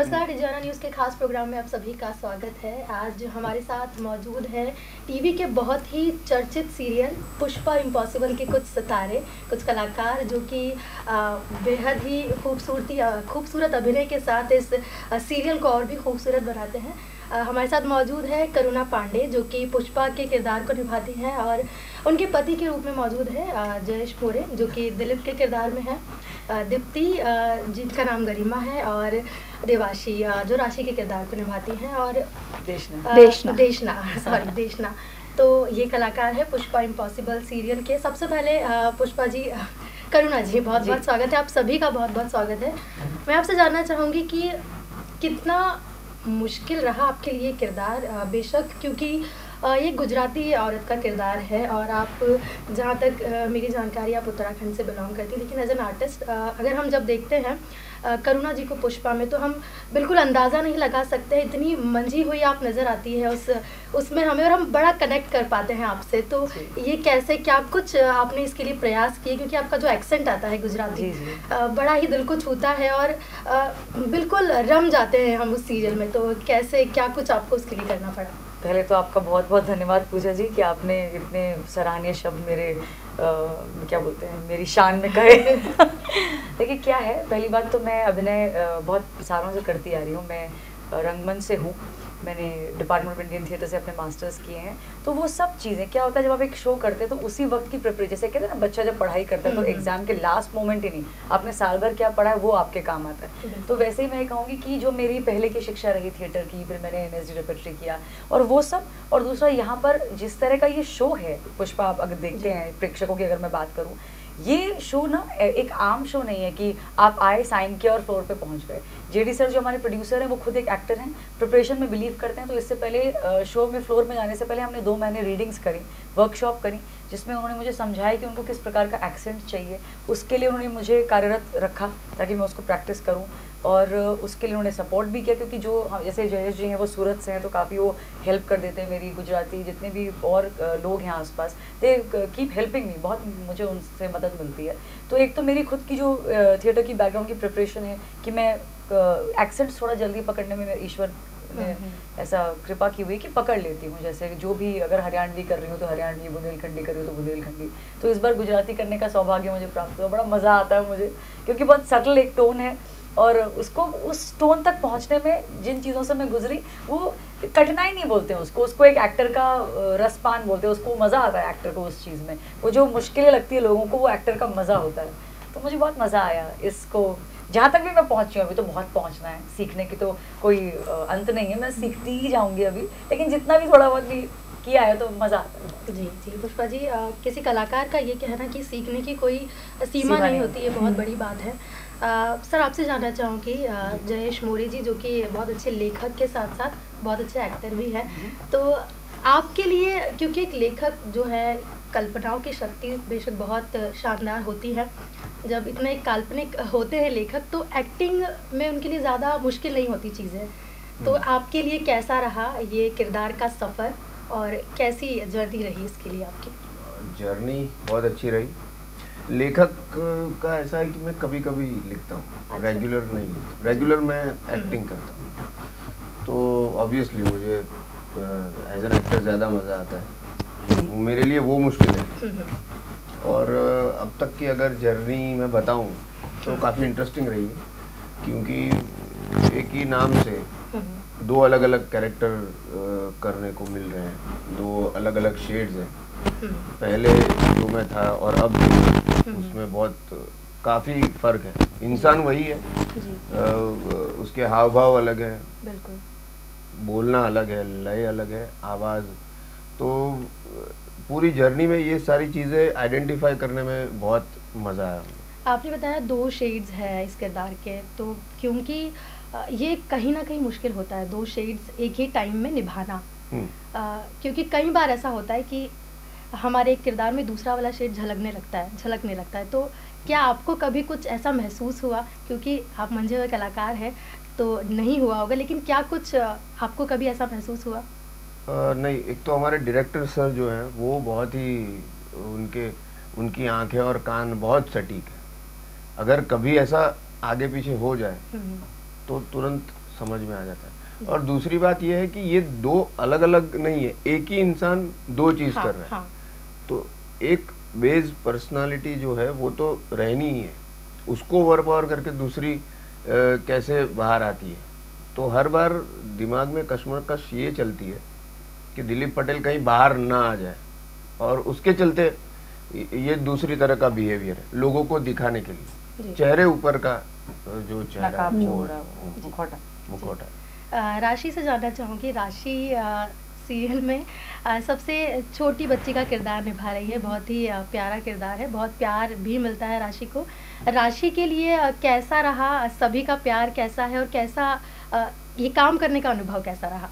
नमस्कार, डिजाना न्यूज़ के खास प्रोग्राम में आप सभी का स्वागत है। आज हमारे साथ मौजूद हैं टीवी के बहुत ही चर्चित सीरियल पुष्पा इम्पॉसिबल के कुछ सितारे, कुछ कलाकार जो कि बेहद ही खूबसूरत अभिनय के साथ इस सीरियल को और भी खूबसूरत बनाते हैं। हमारे साथ मौजूद है करुणा पांडे जो कि पुष्पा के किरदार को निभाती हैं, और उनके पति के रूप में मौजूद है जयेश मोरे जो कि दिलीप के किरदार में है, दीप्ति जिनका नाम गरिमा है, और देवाशी जो राशि के किरदार को निभाती हैं, और देशना। तो ये कलाकार है पुष्पा इम्पॉसिबल सीरियल के। सबसे पहले पुष्पा जी, करुणा जी, बहुत बहुत स्वागत है, आप सभी का बहुत बहुत स्वागत है। मैं आपसे जानना चाहूँगी कि कितना मुश्किल रहा आपके लिए किरदार, बेशक क्योंकि ये गुजराती औरत का किरदार है, और आप जहाँ तक मेरी जानकारी आप उत्तराखंड से बिलोंग करती हैं, लेकिन एज एन आर्टिस्ट अगर हम जब देखते हैं करुणा जी को पुष्पा में, तो हम बिल्कुल अंदाज़ा नहीं लगा सकते, इतनी मंझी हुई आप नज़र आती है उसमें हमें, और हम बड़ा कनेक्ट कर पाते हैं आपसे। तो ये कैसे, क्या कुछ आपने इसके लिए प्रयास किए, क्योंकि आपका जो एक्सेंट आता है गुजराती बड़ा ही दिल को छूता है, और बिल्कुल रम जाते हैं हम उस सीरियल में। तो कैसे, क्या कुछ आपको उसके लिए करना पड़ा? पहले तो आपका बहुत बहुत धन्यवाद पूजा जी कि आपने इतने सराहनीय शब्द मेरे क्या बोलते हैं, मेरी शान में कहे। देखिए क्या है, पहली बात तो मैं अभिनय बहुत सालों से करती आ रही हूँ। मैं रंगमंच से हूँ, मैंने डिपार्टमेंट ऑफ इंडियन थिएटर से अपने मास्टर्स किए हैं। तो वो सब चीज़ें क्या होता है, जब आप एक शो करते हैं तो उसी वक्त की प्रिपरेशन, जैसे कहते हैं ना बच्चा जब पढ़ाई करता है तो एग्जाम के लास्ट मोमेंट ही नहीं, आपने साल भर क्या पढ़ा है वो आपके काम आता है। तो वैसे ही मैं कहूँगी कि जो मेरी पहले की शिक्षा रही थिएटर की, फिर मैंने NSD रेपेट्री किया और वो सब, और दूसरा यहाँ पर जिस तरह का ये शो है पुष्पा, आप अगर देखते हैं प्रेक्षकों की अगर मैं बात करूँ, ये शो ना एक आम शो नहीं है कि आप आए, साइन किया और फ्लोर पे पहुंच गए। JD सर जो हमारे प्रोड्यूसर हैं वो खुद एक एक्टर हैं, प्रिपरेशन में बिलीव करते हैं। तो इससे पहले शो में फ्लोर में जाने से पहले हमने 2 महीने रीडिंग्स करी, वर्कशॉप करी, जिसमें उन्होंने मुझे समझाया कि उनको किस प्रकार का एक्सेंट चाहिए। उसके लिए उन्होंने मुझे कार्यरत रखा ताकि मैं उसको प्रैक्टिस करूँ, और उसके लिए उन्होंने सपोर्ट भी किया, क्योंकि जो जैसे जयेश जी हैं वो सूरत से हैं तो काफ़ी वो हेल्प कर देते हैं मेरी। गुजराती जितने भी और लोग हैं आसपास, दे कीप हेल्पिंग मी, बहुत मुझे उनसे मदद मिलती है। तो एक तो मेरी खुद की जो थिएटर की बैकग्राउंड की प्रिपरेशन है कि मैं एक्सेंट्स थोड़ा जल्दी पकड़ने में ईश्वर ने ऐसा कृपा की हुई कि पकड़ लेती हूँ। जैसे जो भी अगर हरियाणवी कर रही हूँ तो हरियाणवी, बुंदेलखंडी कर रही हूँ तो बुंदेलखंडी। तो इस बार गुजराती करने का सौभाग्य मुझे प्राप्त हुआ, बड़ा मज़ा आता है मुझे, क्योंकि बहुत सटल एक टोन है, और उसको उस टोन तक पहुंचने में जिन चीज़ों से मैं गुजरी वो कठिनाई नहीं बोलते हैं उसको एक एक्टर का रसपान बोलते हैं, उसको मज़ा आता है एक्टर को उस चीज़ में। वो जो मुश्किलें लगती है लोगों को, वो एक्टर का मज़ा होता है। तो मुझे बहुत मज़ा आया इसको, जहाँ तक भी मैं पहुँची हूँ, अभी तो बहुत पहुँचना है, सीखने की तो कोई अंत नहीं है, मैं सीखती ही जाऊँगी अभी, लेकिन जितना भी थोड़ा बहुत भी किया है तो मज़ा आता है। जी पुष्पा जी, किसी कलाकार का ये कहना कि सीखने की कोई सीमा नहीं होती है, बहुत बड़ी बात है। सर आपसे जानना चाहूँगी, जयेश मोरे जी जो कि बहुत अच्छे लेखक के साथ साथ बहुत अच्छे एक्टर भी हैं, तो आपके लिए, क्योंकि एक लेखक जो है कल्पनाओं की शक्ति बेशक बहुत शानदार होती है, जब इतने काल्पनिक होते हैं लेखक तो एक्टिंग में उनके लिए ज़्यादा मुश्किल नहीं होती चीज़ें। तो आपके लिए कैसा रहा ये किरदार का सफ़र, और कैसी जर्नी रही इसके लिए आपकी? जर्नी बहुत अच्छी रही। लेखक का ऐसा है कि मैं कभी कभी लिखता हूँ, अच्छा। रेगुलर मैं एक्टिंग करता हूँ, तो ऑब्वियसली मुझे एज एन एक्टर ज़्यादा मज़ा आता है, मेरे लिए वो मुश्किल है। और अब तक की अगर जर्नी मैं बताऊँ तो काफ़ी इंटरेस्टिंग रही है, क्योंकि एक ही नाम से 2 अलग अलग कैरेक्टर करने को मिल रहे हैं, 2 अलग अलग शेड्स हैं। पहले जो मैं था और अब उसमें बहुत काफ़ी फ़र्क है। इंसान वही है, उसके हाव भाव अलग है, बोलना अलग है, लय अलग है, आवाज़। तो पूरी जर्नी में ये सारी चीज़ें आइडेंटिफाई करने में बहुत मज़ा आया। आपने बताया 2 शेड्स है इस किरदार के, तो क्योंकि ये कहीं ना कहीं मुश्किल होता है 2 शेड्स एक ही टाइम में निभाना, क्योंकि कई बार ऐसा होता है कि हमारे एक किरदार में दूसरा वाला शेड झलकने लगता है। तो क्या आपको कभी कुछ ऐसा महसूस हुआ, क्योंकि आप मंझे हुए कलाकार हैं तो नहीं हुआ होगा, लेकिन क्या कुछ आपको कभी ऐसा महसूस हुआ? नहीं, एक तो हमारे डायरेक्टर सर जो हैं वो बहुत ही उनकी आंखें और कान बहुत सटीक है। अगर कभी ऐसा आगे पीछे हो जाए तो तुरंत समझ में आ जाता है। और दूसरी बात यह है कि ये दो अलग अलग नहीं है, एक ही इंसान दो चीज कर रहा है। तो एक बेस पर्सनालिटी जो है वो तो रहनी ही है, उसको ओवर पावर करके दूसरी कैसे बाहर आती है। तो हर बार दिमाग में कश्मकश ये चलती है कि दिलीप पटेल कहीं बाहर ना आ जाए, और उसके चलते ये दूसरी तरह का बिहेवियर है लोगों को दिखाने के लिए, चेहरे ऊपर का जो चेहरा मुखौटा। राशि से जानना चाहूँगी, राशि सीरियल में सबसे छोटी बच्ची का किरदार निभा रही है, बहुत ही प्यारा किरदार है, बहुत प्यार भी मिलता है राशि को। राशि के लिए कैसा रहा, सभी का प्यार कैसा है, और कैसा ये काम करने का अनुभव कैसा रहा?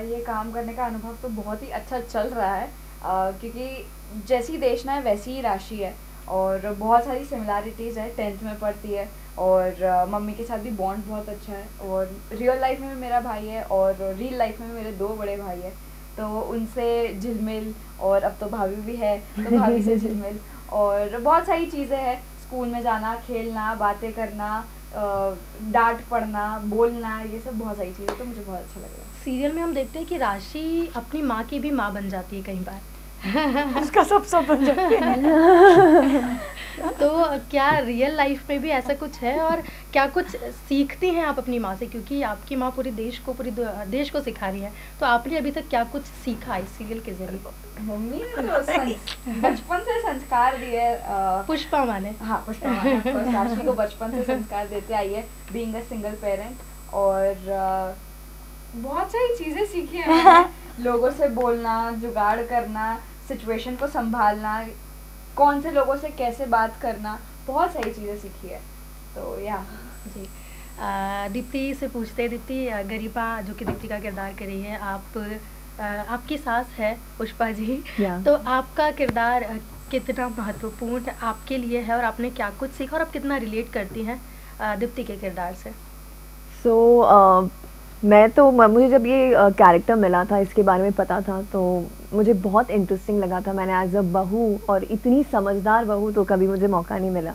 ये काम करने का अनुभव तो बहुत ही अच्छा चल रहा है, क्योंकि जैसी देशना है वैसी ही राशि है, और बहुत सारी सिमिलैरिटीज़ है। 10th में पढ़ती है, और मम्मी के साथ भी बॉन्ड बहुत अच्छा है, और रियल लाइफ में भी मेरा भाई है, और रियल लाइफ में भी मेरे 2 बड़े भाई है, तो उनसे झिलमिल, और अब तो भाभी भी है तो भाभी से झिलमिल, और बहुत सारी चीज़ें हैं। स्कूल में जाना, खेलना, बातें करना, डांट पढ़ना, बोलना, ये सब बहुत सारी चीज़ें, तो मुझे बहुत अच्छा लग रहा है। सीरियल में हम देखते हैं कि राशि अपनी माँ की भी माँ बन जाती है कई बार। उसका सब बन जाती है। तो क्या रियल लाइफ में भी ऐसा कुछ है, और क्या कुछ सीखती हैं आप अपनी माँ से, क्योंकि आपकी माँ पूरे देश को सिखा रही है, तो आपने अभी तक क्या कुछ सीखा इस सीरियल के जरिए? मम्मी ने तो बचपन से संस्कार दिए, पुष्पा माँ ने। हाँ, पुष्पा माँ ने राशि को बचपन से संस्कार देते आई है, बीइंग अ सिंगल पेरेंट, और बहुत सारी चीज़ें सीखी हैं लोगों से बोलना, जुगाड़ करना, सिचुएशन को संभालना, कौन से लोगों से कैसे बात करना, बहुत सारी चीज़ें सीखी है। तो या जी, दीप्ति से पूछते हैं। दीप्ति, गरिमा जो कि दीप्ति का किरदार कर रही है, आपकी सास है पुष्पा जी, तो आपका किरदार कितना महत्वपूर्ण आपके लिए है, और आपने क्या कुछ सीखा, और आप कितना रिलेट करती हैं दीप्ति के किरदार से? मुझे जब ये कैरेक्टर मिला था, इसके बारे में पता था, तो मुझे बहुत इंटरेस्टिंग लगा था। मैंने एज अ बहू, और इतनी समझदार बहू तो कभी मुझे मौका नहीं मिला।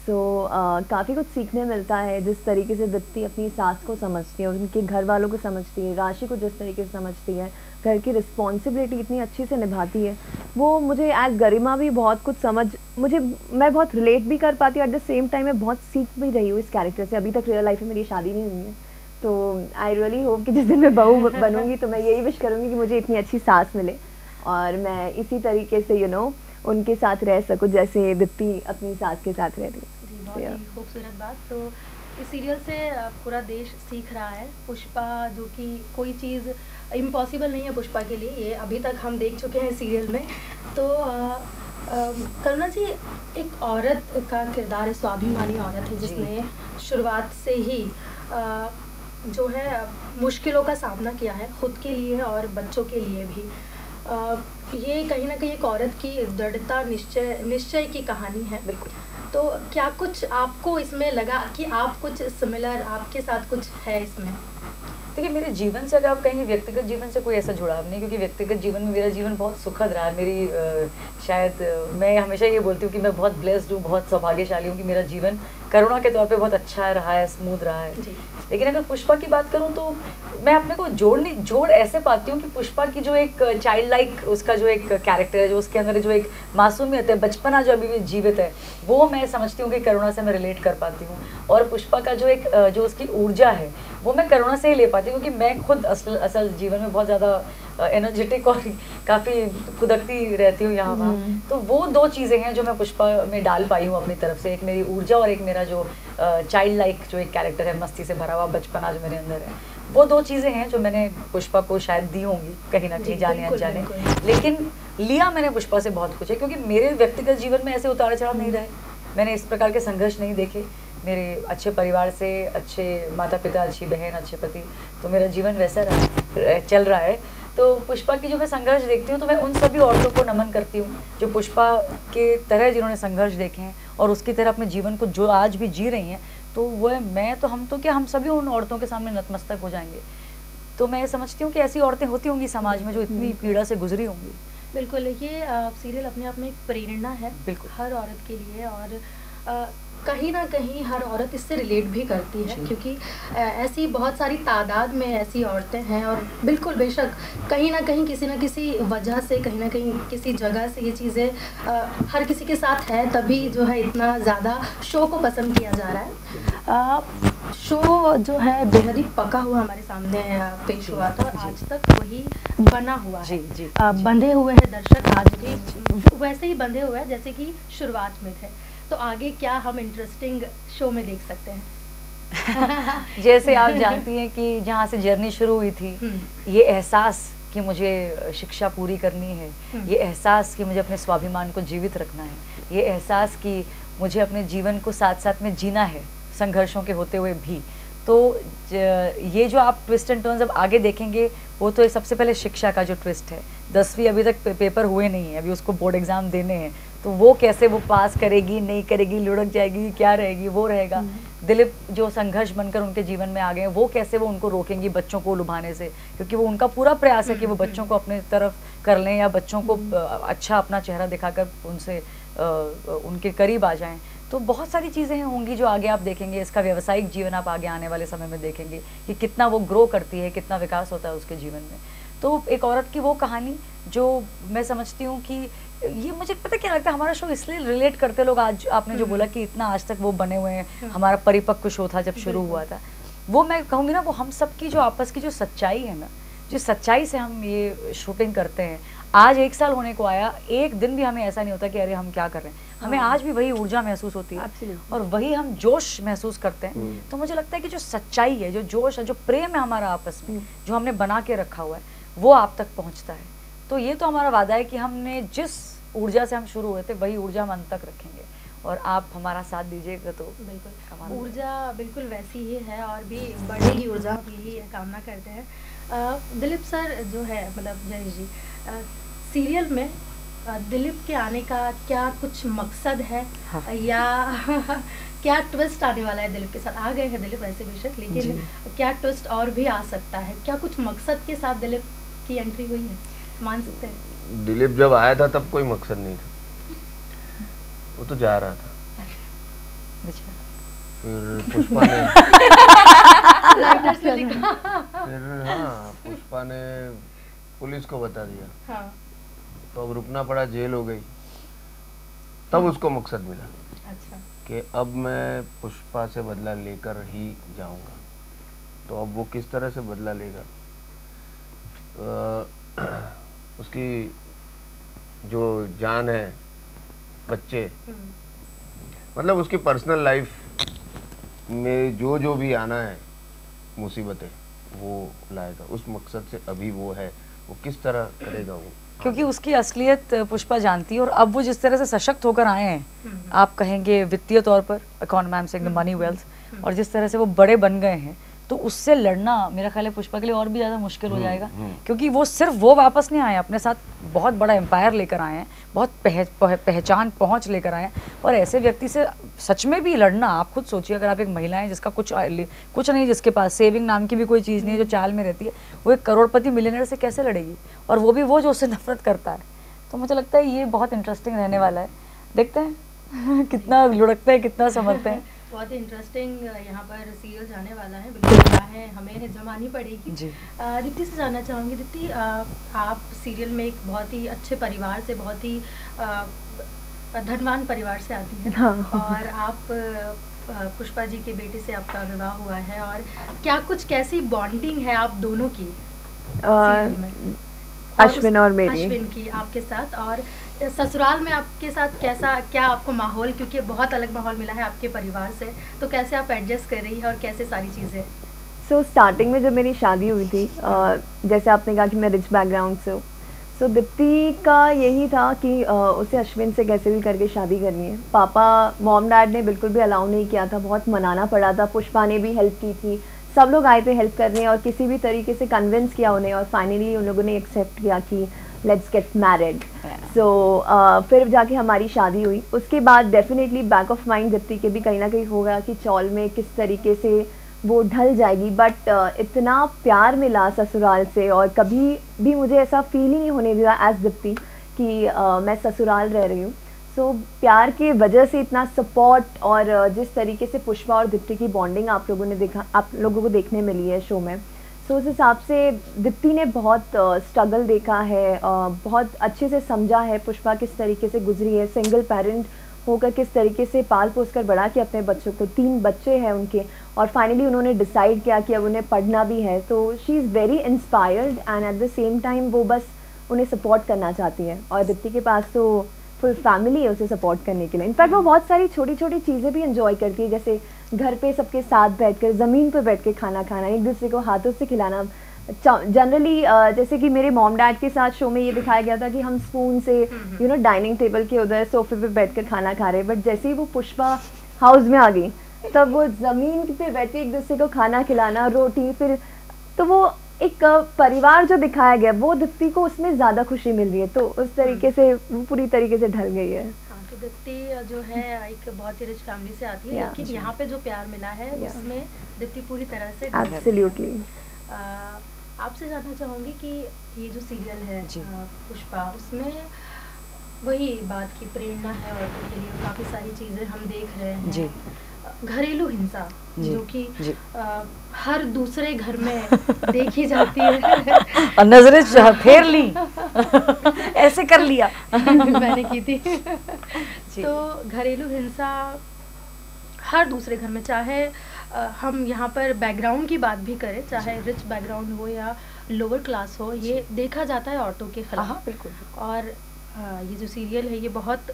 काफ़ी कुछ सीखने मिलता है, जिस तरीके से दीप्ति अपनी सास को समझती है, उनके घर वालों को समझती है, राशि को जिस तरीके से समझती है, घर की रिस्पॉन्सिबिलिटी इतनी अच्छी से निभाती है, वो मुझे एज गरिमा भी बहुत कुछ मैं बहुत रिलेट भी कर पाती हूँ। एट द सेम टाइम मैं बहुत सीख भी रही हूँ इस कैरेक्टर से। अभी तक रियल लाइफ में मेरी शादी नहीं हुई है, तो आई रियली होप कि जिस दिन मैं बहू बनूंगी तो मैं यही विश करूंगी कि मुझे इतनी अच्छी सास मिले, और मैं इसी तरीके से उनके साथ रह सकूं जैसे दीप्ति अपनी सास के साथ रह रही है। बहुत ही खूबसूरत बात। तो इस सीरियल से पूरा देश सीख रहा है, पुष्पा जो कि कोई चीज़ इम्पॉसिबल नहीं है पुष्पा के लिए, ये अभी तक हम देख चुके हैं सीरियल में। तो करुणा जी, एक औरत का किरदार है, स्वाभिमानी औरत है, जिसने शुरुआत से ही जो है मुश्किलों का सामना किया है, खुद के लिए और बच्चों के लिए भी। ये कहीं ना कहीं एक औरत की दृढ़ता, निश्चय की कहानी है। बिल्कुल। तो क्या कुछ आपको इसमें लगा कि आप कुछ सिमिलर, आपके साथ कुछ है इसमें? देखिए, मेरे जीवन से अगर आप कहेंगे, व्यक्तिगत जीवन से कोई ऐसा जुड़ाव नहीं, क्योंकि व्यक्तिगत जीवन में मेरा जीवन बहुत सुखद रहा है। शायद मैं हमेशा ये बोलती हूँ कि मैं बहुत ब्लेस्ड हूँ, बहुत सौभाग्यशाली हूँ कि मेरा जीवन करुणा के तौर पे बहुत अच्छा रहा है, स्मूथ रहा है। लेकिन अगर पुष्पा की बात करूँ तो मैं अपने को जोड़ ऐसे पाती हूँ कि पुष्पा की जो एक चाइल्ड लाइक उसका जो एक कैरेक्टर है, जो उसके अंदर जो एक मासूमियत है, बचपना जो अभी भी जीवित है, वो मैं समझती हूँ कि करुणा से मैं रिलेट कर पाती हूँ। और पुष्पा का जो उसकी ऊर्जा है वो मैं करुणा से ही ले पाती हूँ, क्योंकि मैं खुद असल जीवन में बहुत ज़्यादा एनर्जेटिक और काफ़ी खुदकती रहती हूँ यहाँ वहाँ। तो वो दो चीज़ें हैं जो मैं पुष्पा में डाल पाई हूँ अपनी तरफ से, एक मेरी ऊर्जा और एक मेरा जो चाइल्ड लाइक जो एक कैरेक्टर है, मस्ती से भरा हुआ बचपना जो मेरे अंदर है। वो दो चीज़ें हैं जो मैंने पुष्पा को शायद दी होंगी कहीं ना कहीं, जाने अनजाने। लेकिन लिया मैंने पुष्पा से बहुत कुछ है, क्योंकि मेरे व्यक्तिगत जीवन में ऐसे उतार चढ़ाव नहीं रहे, मैंने इस प्रकार के संघर्ष नहीं देखे। मेरे अच्छे परिवार से, अच्छे माता पिता, अच्छी बहन, अच्छे पति, तो मेरा जीवन वैसा चल रहा है। तो पुष्पा की जो मैं संघर्ष देखती हूँ तो मैं उन सभी औरतों को नमन करती हूँ जो पुष्पा के तरह जिन्होंने संघर्ष देखे हैं और उसकी तरह अपने जीवन को जो आज भी जी रही हैं। तो वह हम सभी उन औरतों के सामने नतमस्तक हो जाएंगे। तो मैं समझती हूँ कि ऐसी औरतें होती होंगी समाज में जो इतनी पीड़ा से गुजरी होंगी। बिल्कुल, ये सीरियल अपने आप में एक प्रेरणा है बिल्कुल हर औरत के लिए। और कहीं ना कहीं हर औरत इससे रिलेट भी करती है, क्योंकि ऐसी बहुत सारी तादाद में ऐसी औरतें हैं, और बिल्कुल बेशक कहीं ना कहीं किसी न किसी वजह से, कहीं ना कहीं किसी जगह से ये चीज़ें हर किसी के साथ है, तभी जो है इतना ज़्यादा शो को पसंद किया जा रहा है। शो जो है बेहद ही पका हुआ हमारे सामने पेश हुआ था, और आज तक वही बना हुआ है। जी। बंधे हुए हैं दर्शक, आज भी वैसे ही बंधे हुए हैं जैसे कि शुरुआत में थे। तो आगे क्या हम इंटरेस्टिंग शो में देख सकते हैं? जैसे आप जानती हैं कि जहाँ से जर्नी शुरू हुई थी, ये एहसास कि मुझे शिक्षा पूरी करनी है, ये एहसास कि मुझे अपने स्वाभिमान को जीवित रखना है, ये एहसास कि मुझे अपने जीवन को साथ साथ में जीना है संघर्षों के होते हुए भी। तो ये जो आप ट्विस्ट एंड टर्न्स अब आगे देखेंगे, वो तो सबसे पहले शिक्षा का जो ट्विस्ट है, 10वीं अभी तक पेपर हुए नहीं है, अभी उसको बोर्ड एग्जाम देने हैं, तो वो कैसे वो पास करेगी, नहीं करेगी, लुढ़क जाएगी, क्या रहेगी, वो रहेगा। दिलीप जो संघर्ष बनकर उनके जीवन में आ गए, वो कैसे वो उनको रोकेंगी बच्चों को लुभाने से, क्योंकि वो उनका पूरा प्रयास है कि वो बच्चों को अपने तरफ कर लें या बच्चों को अच्छा अपना चेहरा दिखाकर उनसे उनके करीब आ जाएं। तो बहुत सारी चीज़ें होंगी जो आगे आप देखेंगे। इसका व्यावसायिक जीवन आप आगे आने वाले समय में देखेंगे कि कितना वो ग्रो करती है, कितना विकास होता है उसके जीवन में। तो एक औरत की वो कहानी जो मैं समझती हूँ कि ये मुझे पता क्या लगता है, हमारा शो इसलिए रिलेट करते लोग। आज आपने जो बोला कि इतना आज तक वो बने हुए हैं, हमारा परिपक्व शो था जब शुरू हुआ था, वो मैं कहूँगी ना, वो हम सबकी जो आपस की जो सच्चाई है ना, जिस सच्चाई से हम ये शूटिंग करते हैं, आज 1 साल होने को आया, एक दिन भी हमें ऐसा नहीं होता कि अरे हम क्या कर रहे हैं। हमें आज भी वही ऊर्जा महसूस होती है और वही हम जोश महसूस करते हैं। तो मुझे लगता है कि जो सच्चाई है, जो जोश है, जो प्रेम है हमारा आपस में, जो हमने बना के रखा हुआ है, वो आप तक पहुंचता है। तो ये तो हमारा वादा है कि हमने जिस ऊर्जा से हम शुरू हुए थे, वही ऊर्जा हम अंत तक रखेंगे, और आप हमारा साथ दीजिएगा तो बिल्कुल ऊर्जा बिल्कुल वैसी ही है और भी बढ़ेगी ऊर्जा, हम यही कामना करते हैं। दिलीप सर जो है, मतलब जयेश जी, सीरियल में दिलीप के आने का क्या कुछ मकसद है? हाँ। या क्या ट्विस्ट आने वाला है दिलीप के साथ? आ गए हैं दिलीप वैसे बेशक, लेकिन क्या ट्विस्ट और भी आ सकता है? क्या कुछ मकसद के साथ दिलीप की एंट्री हुई है, मान सकते हैं? दिलीप जब आया था तब कोई मकसद नहीं था, वो तो जा रहा था। फिर पुष्पा ने फिर हाँ, पुष्पा ने पुलिस को बता दिया। हाँ। तो अब रुकना पड़ा, जेल हो गई, तब उसको मकसद मिला। अच्छा। कि अब मैं पुष्पा से बदला लेकर ही जाऊंगा। तो अब वो किस तरह से बदला लेगा, उसकी जो जान है, बच्चे, मतलब उसकी पर्सनल लाइफ में जो भी आना है मुसीबतें, वो लाएगा। उस मकसद से अभी वो है, वो किस तरह करेगा वो, क्योंकि उसकी असलियत पुष्पा जानती है। और अब वो जिस तरह से सशक्त होकर आए हैं, आप कहेंगे वित्तीय तौर पर, economy, I am saying the money wealth, और जिस तरह से वो बड़े बन गए हैं, तो उससे लड़ना मेरा ख्याल है पुष्पा के लिए और भी ज़्यादा मुश्किल हो जाएगा। क्योंकि वो सिर्फ वो वापस नहीं आए, अपने साथ बहुत बड़ा एम्पायर लेकर आए हैं, बहुत पहचान पहुंच लेकर आए हैं। और ऐसे व्यक्ति से सच में भी लड़ना, आप खुद सोचिए, अगर आप एक महिला हैं जिसका कुछ नहीं, जिसके पास सेविंग नाम की भी कोई चीज़ नहीं है, जो चाल में रहती है, वो एक करोड़पति मिलियनर से कैसे लड़ेगी, और वो भी वो जो उससे नफरत करता है। तो मुझे लगता है ये बहुत इंटरेस्टिंग रहने वाला है। देखते हैं कितना लुढ़कते हैं, कितना समझते हैं। बहुत ही इंटरेस्टिंग यहाँ पर सीरियल जाने वाला है, बिल्कुल है, हमें जमानी पड़ेगी। दीप्ति से जानना चाहूँगी, दीप्ति आप सीरियल में एक बहुत ही अच्छे परिवार से, बहुत ही धनवान परिवार से आती हैं। हाँ। और आप पुष्पा जी के बेटे से आपका विवाह हुआ है, और क्या कुछ कैसी बॉन्डिंग है आप दोनों की सीरियल में? अश्विन और मेरी, अश्विन की आपके साथ, और ससुराल में आपके साथ कैसा, क्या आपको माहौल, क्योंकि बहुत अलग माहौल मिला है आपके परिवार से, तो कैसे आप एडजस्ट कर रही है और कैसे सारी चीज़ें? स्टार्टिंग में जब मेरी शादी हुई थी, जैसे आपने कहा कि मैं रिच बैकग्राउंड से हूँ, दीप्ति का यही था कि उसे अश्विन से कैसे भी करके शादी करनी है। पापा, मॉम डैड ने बिल्कुल भी अलाउ नहीं किया था, बहुत मनाना पड़ा था। पुष्पा ने भी हेल्प की थी, सब लोग आए थे हेल्प करने, और किसी भी तरीके से कन्विंस किया उन्हें, और फाइनली उन लोगों ने एक्सेप्ट किया कि लेट्स गेट मैरिड। फिर जाके हमारी शादी हुई। उसके बाद definitely back of mind Deepti के भी कहीं ना कहीं होगा कि चौल में किस तरीके से वो ढल जाएगी, बट इतना प्यार मिला ससुराल से, और कभी भी मुझे ऐसा फील ही नहीं होने दिया एज दीप्ति कि मैं ससुराल रह रही हूँ। सो प्यार की वजह से इतना सपोर्ट और जिस तरीके से पुष्पा और दीप्ति की बॉन्डिंग आप लोगों को देखने मिली है शो में, सो उस हिसाब से दीप्ति ने बहुत स्ट्रगल देखा है, बहुत अच्छे से समझा है पुष्पा किस तरीके से गुजरी है, सिंगल पेरेंट होकर किस तरीके से पाल पोस कर बड़ा किया अपने बच्चों को, 3 बच्चे हैं उनके, और फाइनली उन्होंने डिसाइड किया कि अब उन्हें पढ़ना भी है। तो she is very inspired and at the same time वो बस उन्हें सपोर्ट करना चाहती है, और दीप्ति के पास तो फुल फैमिली है उसे सपोर्ट करने के लिए। इनफैक्ट वो बहुत सारी छोटी छोटी चीज़ें भी इंजॉय करती है, जैसे घर पे सबके साथ बैठकर ज़मीन पर बैठ के खाना खाना, एक दूसरे को हाथों से खिलाना। जनरली जैसे कि मेरे मॉम डैड के साथ शो में ये दिखाया गया था कि हम स्पून से डाइनिंग टेबल के उधर सोफे पे बैठकर खाना खा रहे हैं, बट जैसे ही वो पुष्पा हाउस में आ गई तब वो ज़मीन पे बैठ के एक दूसरे को खाना खिलाना, रोटी, फिर तो वो एक परिवार जो दिखाया गया वो दीप्ति को उसमें ज़्यादा खुशी मिल रही है, तो उस तरीके से वो पूरी तरीके से ढल गई है। तो दीप्ति जो है एक बहुत ही रिच फैमिली से आती है, लेकिन यहाँ पे जो प्यार मिला है उसमें दीप्ति पूरी तरह से एब्सोल्युटली। आपसे जानना चाहूँगी कि ये जो सीरियल है पुष्पा, उसमें वही बात की प्रेरणा है औरतों के लिए, काफ़ी सारी चीज़ें हम देख रहे हैं जी। घरेलू हिंसा जो कि हर दूसरे घर में देखी जाती है और नजरें फेर ली ऐसे कर लिया मैंने की थी तो घरेलू हिंसा हर दूसरे घर में, चाहे हम यहाँ पर बैकग्राउंड की बात भी करें, चाहे रिच बैकग्राउंड हो या लोअर क्लास हो, ये देखा जाता है औरतों के खिलाफ। बिल्कुल। और ये जो सीरियल है ये बहुत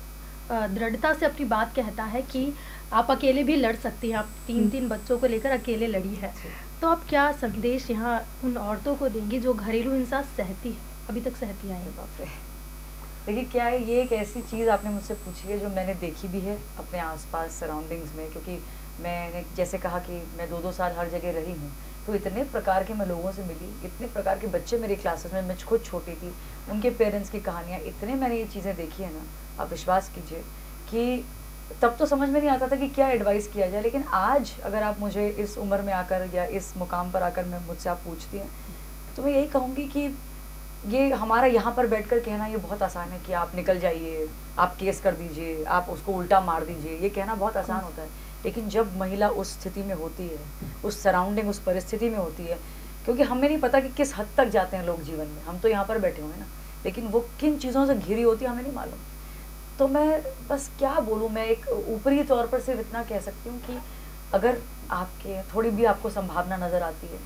दृढ़ता से अपनी बात कहता है कि आप अकेले भी लड़ सकती हैं, आप 3 बच्चों को लेकर अकेले लड़ी है। तो आप क्या संदेश यहाँ उन औरतों को देंगी जो घरेलू हिंसा सहती है, अभी तक सहती आई है? देखिए क्या है, ये एक ऐसी चीज़ आपने मुझसे पूछी है जो मैंने देखी भी है अपने आसपास सराउंडिंग्स में, क्योंकि मैंने जैसे कहा कि मैं 2-2 साल हर जगह रही हूँ, तो इतने प्रकार के मैं लोगों से मिली, इतने प्रकार के बच्चे मेरी क्लासेस में, मैं खुद छोटी थी, उनके पेरेंट्स की कहानियाँ, इतने मैंने ये चीज़ें देखी है ना, आप विश्वास कीजिए कि तब तो समझ में नहीं आता था कि क्या एडवाइस किया जाए, लेकिन आज अगर आप मुझे इस उम्र में आकर या इस मुकाम पर आकर मैं मुझसे आप पूछती हैं, तो मैं यही कहूँगी कि ये हमारा यहाँ पर बैठकर कहना ये बहुत आसान है कि आप निकल जाइए, आप केस कर दीजिए, आप उसको उल्टा मार दीजिए, ये कहना बहुत आसान होता है। लेकिन जब महिला उस स्थिति में होती है, उस सराउंडिंग, उस परिस्थिति में होती है, क्योंकि हमें नहीं पता कि किस हद तक जाते हैं लोग जीवन में, हम तो यहाँ पर बैठे हुए हैं ना, लेकिन वो किन चीज़ों से घिरी होती है हमें नहीं मालूम। तो मैं बस क्या बोलूँ, मैं एक ऊपरी तौर पर सिर्फ इतना कह सकती हूँ कि अगर आपके थोड़ी भी आपको संभावना नज़र आती है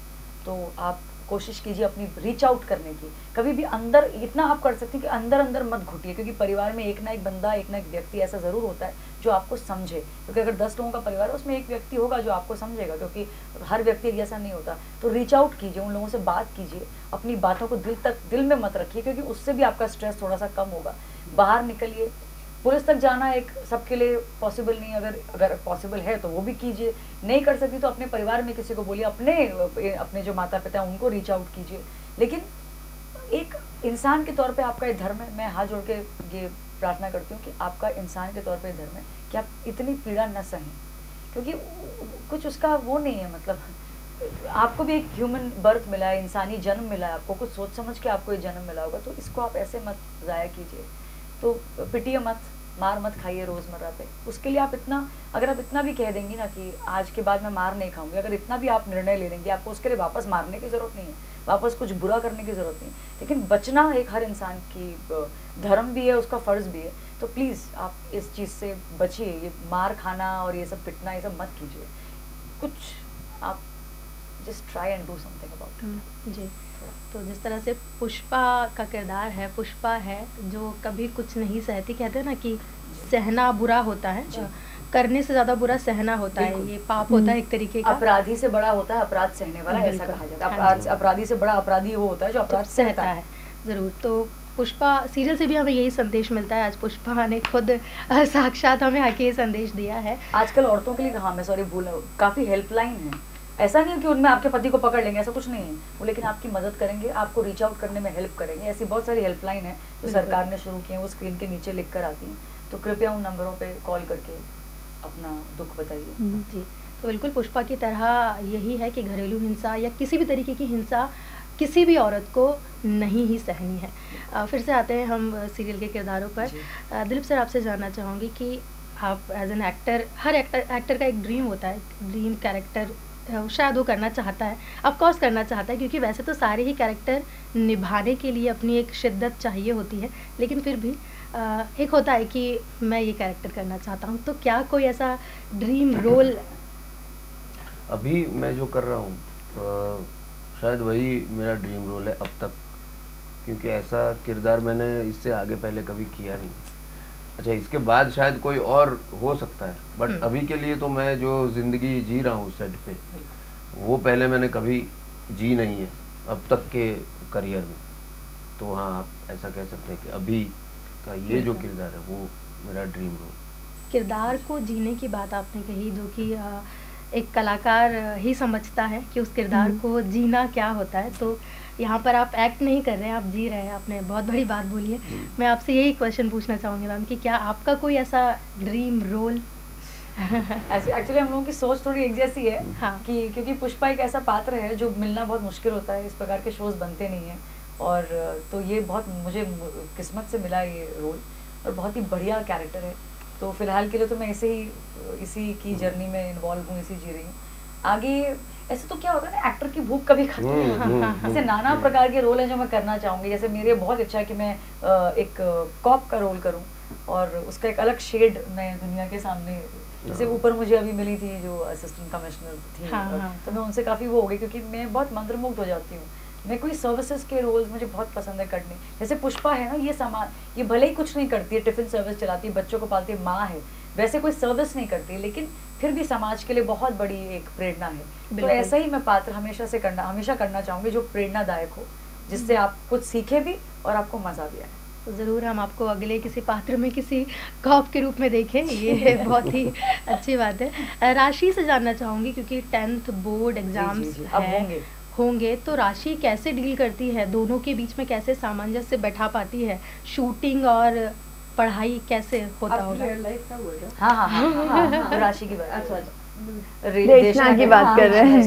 तो आप कोशिश कीजिए अपनी रीच आउट करने की। कभी भी अंदर इतना आप कर सकते हैं कि अंदर अंदर मत घुटिए, क्योंकि परिवार में एक ना एक बंदा, एक ना एक व्यक्ति ऐसा ज़रूर होता है जो आपको समझे, क्योंकि अगर 10 लोगों का परिवार है उसमें एक व्यक्ति होगा जो आपको समझेगा, क्योंकि हर व्यक्ति ऐसा नहीं होता। तो रीच आउट कीजिए, उन लोगों से बात कीजिए, अपनी बातों को दिल में मत रखिए, क्योंकि उससे भी आपका स्ट्रेस थोड़ा सा कम होगा। बाहर निकलिए, पुलिस तक जाना एक सबके लिए पॉसिबल नहीं, अगर पॉसिबल है तो वो भी कीजिए, नहीं कर सकती तो अपने परिवार में किसी को बोलिए, अपने जो माता पिता हैं उनको रीच आउट कीजिए। लेकिन एक इंसान के तौर पे आपका ये धर्म है, मैं हाथ जोड़ के ये प्रार्थना करती हूँ कि आपका इंसान के तौर पे धर्म है कि आप इतनी पीड़ा न सहें, क्योंकि कुछ उसका वो नहीं है, मतलब आपको भी एक ह्यूमन बर्थ मिला है, इंसानी जन्म मिला है, आपको कुछ सोच समझ के आपको ये जन्म मिला होगा, तो इसको आप ऐसे मत ज़ाया कीजिए। तो पिटिए मत, मार मत खाइए रोज़मर्रा पे। उसके लिए आप इतना, अगर आप इतना भी कह देंगी ना कि आज के बाद मैं मार नहीं खाऊंगी, अगर इतना भी आप निर्णय ले लेंगे, आपको उसके लिए वापस मारने की ज़रूरत नहीं है, वापस कुछ बुरा करने की ज़रूरत नहीं है। लेकिन बचना एक हर इंसान की धर्म भी है, उसका फ़र्ज़ भी है। तो प्लीज़ आप इस चीज़ से बचिए, ये मार खाना और ये सब पिटना, ये सब मत कीजिए। कुछ आप just try and do something about it. जी, तो जिस तरह से पुष्पा का किरदार है, पुष्पा है जो कभी कुछ नहीं सहती, कहते हैं ना कि सहना बुरा होता है, करने से ज़्यादा बुरा सहना होता है, ये पाप होता है एक तरीके का। अपराधी से बड़ा होता है अपराध सहने वाला, ऐसा कहा जाता है। अपराधी से बड़ा अपराधी वो होता है जो अपराध सहता है। ज़रूर। तो पुष्पा सीरियल से भी हमें यही संदेश मिलता है। आज पुष्पा ने खुद साक्षात हमें आके ये संदेश दिया है। आजकल औरतों के लिए, हाँ मैं सॉरी भूल, काफ़ी हेल्पलाइन है, ऐसा नहीं है कि उनमें आपके पति को पकड़ लेंगे, ऐसा कुछ नहीं है वो, लेकिन आपकी मदद करेंगे, आपको रीच आउट करने में हेल्प करेंगे। ऐसी बहुत सारी हेल्पलाइन है जो सरकार ने शुरू की है, वो स्क्रीन के नीचे लिख कर आती हैं, तो कृपया उन नंबरों पे कॉल करके अपना दुख बताइए। जी, तो बिल्कुल पुष्पा की तरह यही है कि घरेलू हिंसा या किसी भी तरीके की हिंसा किसी भी औरत को नहीं ही सहनी है। फिर से आते हैं हम सीरियल के किरदारों पर। दिलीप सर, आपसे जानना चाहूँगी कि आप एज एन एक्टर, हर एक्टर का एक ड्रीम होता है, ड्रीम कैरेक्टर शायद वो करना चाहता है, ऑफ कोर्स करना चाहता है, क्योंकि वैसे तो सारे ही कैरेक्टर निभाने के लिए अपनी एक शिद्दत चाहिए होती है, लेकिन फिर भी एक होता है कि मैं ये कैरेक्टर करना चाहता हूँ। तो क्या कोई ऐसा ड्रीम रोल? अभी मैं जो कर रहा हूँ शायद वही मेरा ड्रीम रोल है अब तक, क्योंकि ऐसा किरदार मैंने इससे आगे पहले कभी किया नहीं। अच्छा, इसके बाद शायद कोई और हो सकता है, बट अभी के लिए तो मैं जो ज़िंदगी जी रहा हूँ सेट पे, वो पहले मैंने कभी जी नहीं है अब तक के करियर में। तो हाँ, आप ऐसा कह सकते हैं कि अभी का ये जो किरदार है वो मेरा ड्रीम रोल। किरदार को जीने की बात आपने कही, जो कि एक कलाकार ही समझता है कि उस किरदार को जीना क्या होता है। तो यहाँ पर आप एक्ट नहीं कर रहे हैं, आप जी रहे हैं। आपने बहुत बड़ी बात बोली है। मैं आपसे यही क्वेश्चन पूछना चाहूँगी मैम कि क्या आपका कोई ऐसा ड्रीम रोल? एक्चुअली हम लोगों की सोच थोड़ी एक जैसी है। हाँ। कि क्योंकि पुष्पा एक ऐसा पात्र है जो मिलना बहुत मुश्किल होता है, इस प्रकार के शोज बनते नहीं हैं, और तो ये बहुत मुझे किस्मत से मिला ये रोल, और बहुत ही बढ़िया कैरेक्टर है। तो फिलहाल के लिए तो मैं इसी की जर्नी में इन्वॉल्व हूँ, इसी जी रही हूँ। आगे ऐसे तो क्या होता है ना, एक्टर की भूख कभी खत्म नहीं होती। जैसे नाना प्रकार के रोल हैं जो मैं करना चाहूँगी। जैसे मेरी बहुत इच्छा है कि मैं एक कॉप का रोल करूँ, और उसका एक अलग शेड मैं दुनिया के सामने, जैसे ऊपर मुझे अभी मिली थी जो असिस्टेंट कमिश्नर थी, तो मैं उनसे काफ़ी वो हो गई, क्योंकि मैं बहुत मंत्रमुग्ध हो जाती हूँ। मैं कोई सर्विसेज के रोल्स मुझे बहुत पसंद है करने। जैसे पुष्पा है ना, ये भले ही कुछ नहीं करती है, टिफिन सर्विस चलाती है, बच्चों को पालती है, माँ है, वैसे कोई सर्विस नहीं करती, लेकिन फिर भी समाज के लिए बहुत बड़ी एक प्रेरणा है। तो ऐसा ही मैं पात्र हमेशा करना चाहूँगी, जो प्रेरणादायक हो, जिससे आप कुछ सीखे भी और आपको मज़ा भी आए। तो ज़रूर हम आपको अगले किसी पात्र में किसी कॉप के रूप में देखें, ये बहुत ही अच्छी बात है। राशि से जानना चाहूँगी, क्योंकि 10th बोर्ड एग्जाम्स होंगे, तो राशि कैसे डील करती है, दोनों के बीच में कैसे सामंजस्य बैठा पाती है, शूटिंग और पढ़ाई कैसे होता होगा? हाँ, राशि की बात, अच्छा रेशना की बात कर रहे हैं।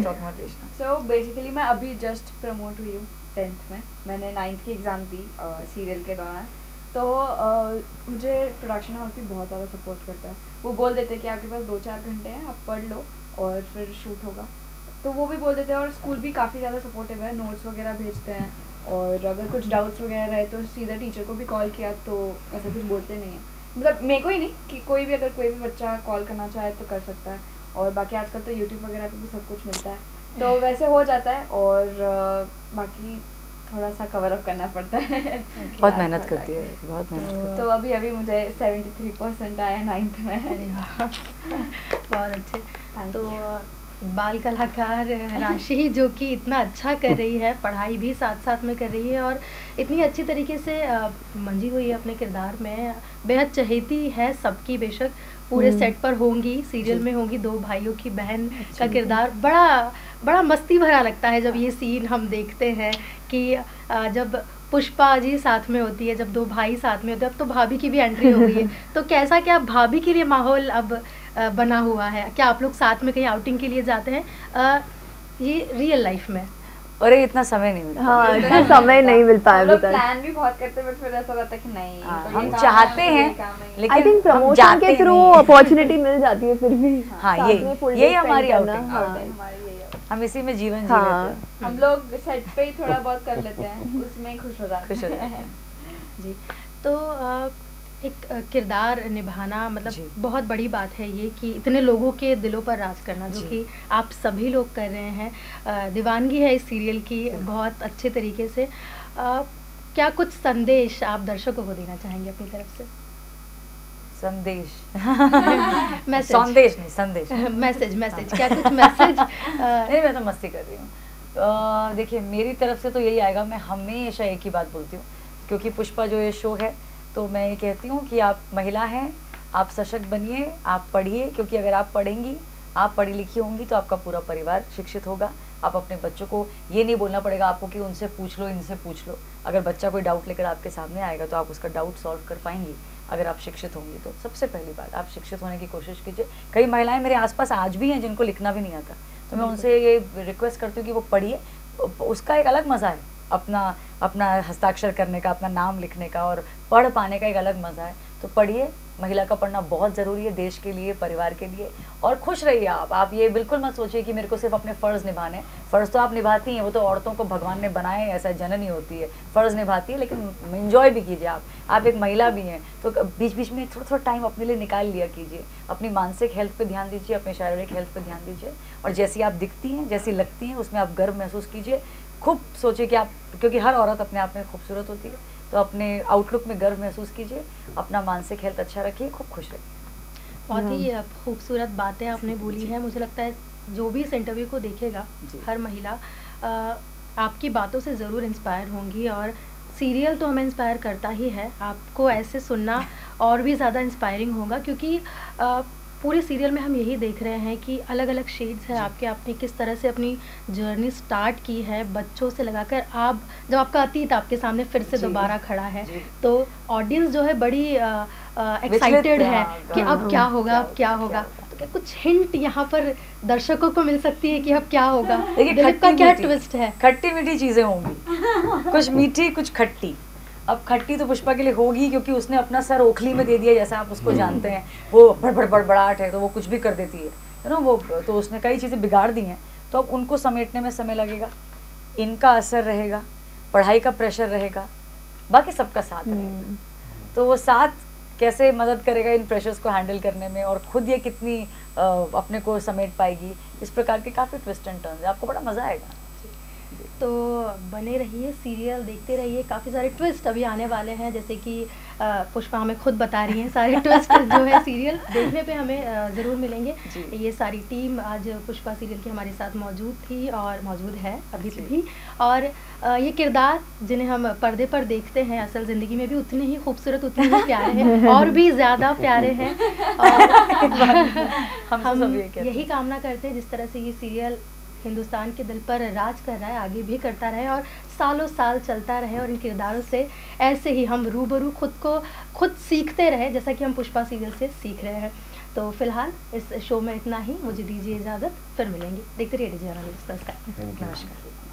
सो बेसिकली मैं अभी जस्ट प्रमोट हुई हूँ 10th में। मैंने 9th की एग्ज़ाम दी सीरियल के दौरान। तो मुझे प्रोडक्शन हाउस भी बहुत ज़्यादा सपोर्ट करता है। वो बोल देते हैं कि आपके पास 2-4 घंटे हैं, आप पढ़ लो और फिर शूट होगा। तो वो भी बोल देते हैं, और स्कूल भी काफ़ी ज़्यादा सपोर्टिव है, नोट्स वगैरह भेजते हैं, और अगर कुछ डाउट्स वगैरह रहे तो सीधा टीचर को भी कॉल किया तो ऐसा कुछ बोलते नहीं है। मतलब मेरे को ही नहीं कि कोई भी बच्चा कॉल करना चाहे तो कर सकता है, और बाकी आजकल तो यूट्यूब वगैरह पे भी सब कुछ मिलता है, तो वैसे हो जाता है। और बाकी थोड़ा सा कवर अप करना पड़ता है। बहुत मेहनत करती है, बहुत मेहनत। तो अभी मुझे 73% आया 9th में। बहुत अच्छे। तो बाल कलाकार राशि, जो कि इतना अच्छा कर रही है, पढ़ाई भी साथ साथ में कर रही है, और इतनी अच्छी तरीके से मंजी हुई है अपने किरदार में, बेहद चहेती है सबकी। बेशक पूरे सेट पर होंगी, सीरियल में होंगी, 2 भाइयों की बहन का किरदार बड़ा मस्ती भरा लगता है जब ये सीन हम देखते हैं कि जब पुष्पा जी साथ में होती है, जब 2 भाई साथ में होते हैं। अब तो भाभी की भी एंट्री हो गई है, तो कैसा क्या भाभी के लिए माहौल अब बना हुआ है? क्या आप लोग साथ में कहीं आउटिंग के लिए जाते हैं ये रियल लाइफ में? अरे इतना समय नहीं मिलता। हाँ, इतना समय नहीं मिल पाया अभी तक। प्लान भी बहुत करते हैं, बट फिर ऐसा लगता है कि नहीं, तो हम चाहते हैं, लेकिन आई थिंक प्रमोशन के थ्रू अपॉर्चुनिटी मिल जाती है फिर भी। हाँ, यही हमारी आउटिंग, हम इसी में जीवन जी रहे हैं। हम लोग सेट पे ही थोड़ा बहुत कर लेते हैं, उसमें ही खुश हो जाते हैं। जी, तो एक किरदार निभाना मतलब बहुत बड़ी बात है ये, कि इतने लोगों के दिलों पर राज करना, जो कि आप सभी लोग कर रहे हैं। दीवानगी है इस सीरियल की बहुत अच्छे तरीके से। क्या कुछ संदेश आप दर्शकों को देना चाहेंगे अपनी तरफ से? संदेश संदेश मैसेज क्या कुछ मैसेज? नहीं, मैं तो मस्ती कर रही हूँ। देखिए, मेरी तरफ से तो यही आएगा, मैं हमेशा एक ही बात बोलती हूँ, क्योंकि पुष्पा जो ये शो है, तो मैं ये कहती हूँ कि आप महिला हैं, आप सशक्त बनिए, आप पढ़िए, क्योंकि अगर आप पढ़ेंगी, आप पढ़ी लिखी होंगी, तो आपका पूरा परिवार शिक्षित होगा। आप अपने बच्चों को ये नहीं बोलना पड़ेगा आपको कि उनसे पूछ लो, इनसे पूछ लो। अगर बच्चा कोई डाउट लेकर आपके सामने आएगा तो आप उसका डाउट सॉल्व कर पाएंगी अगर आप शिक्षित होंगी। तो सबसे पहली बात, आप शिक्षित होने की कोशिश कीजिए। कई महिलाएं मेरे आसपास आज भी हैं जिनको लिखना भी नहीं आता, तो मैं उनसे ये रिक्वेस्ट करती हूँ कि वो पढ़िए, उसका एक अलग मज़ा है। अपना अपना हस्ताक्षर करने का, अपना नाम लिखने का और पढ़ पाने का एक अलग मज़ा है। तो पढ़िए, महिला का पढ़ना बहुत ज़रूरी है देश के लिए, परिवार के लिए। और खुश रहिए आप ये बिल्कुल मत सोचिए कि मेरे को सिर्फ अपने फ़र्ज़ निभाने। फ़र्ज़ तो आप निभाती हैं, वो तो औरतों को भगवान ने बनाए ऐसा जननी होती है, फ़र्ज़ निभाती है, लेकिन एंजॉय भी कीजिए। आप एक महिला भी हैं तो बीच बीच में थोड़ा थोड़ा टाइम अपने लिए निकाल लिया कीजिए। अपनी मानसिक हेल्थ पे ध्यान दीजिए, अपने शारीरिक हेल्थ पे ध्यान दीजिए, और जैसी आप दिखती हैं, जैसी लगती हैं, उसमें आप गर्व महसूस कीजिए। खूब सोचिए कि आप, क्योंकि हर औरत अपने आप में खूबसूरत होती है, तो अपने आउटलुक में गर्व महसूस कीजिए, अपना मानसिक हेल्थ अच्छा रखिए, खूब खुश रहिए। बहुत ही खूबसूरत बातें आपने बोली हैं। मुझे लगता है जो भी इस इंटरव्यू को देखेगा, हर महिला आपकी बातों से ज़रूर इंस्पायर होंगी, और सीरियल तो हमें इंस्पायर करता ही है, आपको ऐसे सुनना और भी ज़्यादा इंस्पायरिंग होगा, क्योंकि पूरे सीरियल में हम यही देख रहे हैं कि अलग अलग शेड्स हैं आपके, आपने किस तरह से अपनी जर्नी स्टार्ट की है बच्चों से लगाकर आप, जब आपका अतीत आपके सामने फिर से दोबारा खड़ा है, तो ऑडियंस जो है बड़ी एक्साइटेड है कि अब क्या होगा, अब क्या होगा। तो क्या कुछ हिंट यहाँ पर दर्शकों को मिल सकती है कि अब क्या होगा? दिलीप का क्या ट्विस्ट है? खट्टी मीठी चीज़ें होंगी, कुछ मीठी कुछ खट्टी। अब खट्टी तो पुष्पा के लिए होगी, क्योंकि उसने अपना सर ओखली में दे दिया, जैसा आप उसको जानते हैं, वो बड़बड़ाहट है, तो वो कुछ भी कर देती है ना, वो तो उसने कई चीज़ें बिगाड़ दी हैं, तो अब उनको समेटने में समय लगेगा। इनका असर रहेगा, पढ़ाई का प्रेशर रहेगा, बाकी सबका साथ रहेगा। तो वो साथ कैसे मदद करेगा इन प्रेशर्स को हैंडल करने में, और खुद ये कितनी अपने को समेट पाएगी, इस प्रकार के काफ़ी ट्विस्ट एंड टर्न्स है, आपको बड़ा मज़ा आएगा। तो बने रहिए, सीरियल देखते रहिए, काफ़ी सारे ट्विस्ट अभी आने वाले हैं, जैसे कि पुष्पा हमें खुद बता रही हैं, सारे ट्विस्ट जो है सीरियल देखने पे हमें ज़रूर मिलेंगे। ये सारी टीम आज पुष्पा सीरियल की हमारे साथ मौजूद थी और मौजूद है अभी भी, और ये किरदार जिन्हें हम पर्दे पर देखते हैं असल ज़िंदगी में भी उतने ही खूबसूरत, उतने ही प्यारे हैं, और भी ज़्यादा प्यारे हैं। और हम यही कामना करते हैं जिस तरह से ये सीरियल हिंदुस्तान के दिल पर राज कर रहा है, आगे भी करता रहे और सालों साल चलता रहे, और इन किरदारों से ऐसे ही हम रूबरू खुद सीखते रहे, जैसा कि हम पुष्पा सीरियल से सीख रहे हैं। तो फिलहाल इस शो में इतना ही, मुझे दीजिए इजाज़त, फिर मिलेंगे। देखते रहिए डीजे नमस्कार।